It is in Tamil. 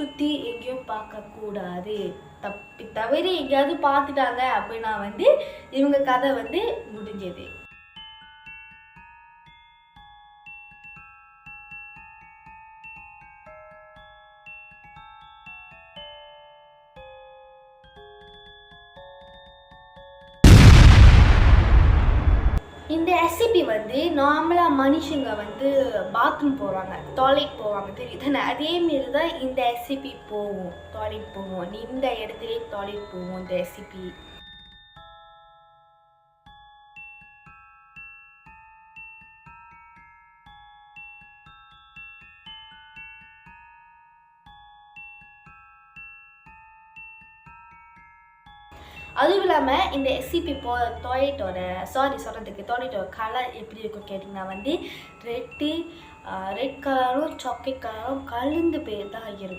சுற்றி எங்கேயும் பார்க்கக்கூடாது. தவிர எங்கேயாவது பார்த்துட்டாங்க அப்படின்னா இவங்க கதை முடிஞ்சது. இந்த எஸ்சிபி நார்மலாக மனுஷங்க பாத்ரூம் போவாங்க, டாய்லெட் போவாங்க தெரியுது. அதேமாரி தான் இந்த எஸ்சிபி போகும், டாய்லெட் போவோம். இந்த இடத்துலேயே டாய்லெட் போவோம் இந்த எஸ்சிபி. அதுவும் இல்லாமல் இந்த எஸ்சிபி டாய்லெட்டோட டாய்லெட்டோட கலர் எப்படி இருக்கும் கேட்டிங்கன்னா ரெட் கலரும் சாக்லேட் கலரும் கலந்து போய் தான் இருக்கும்.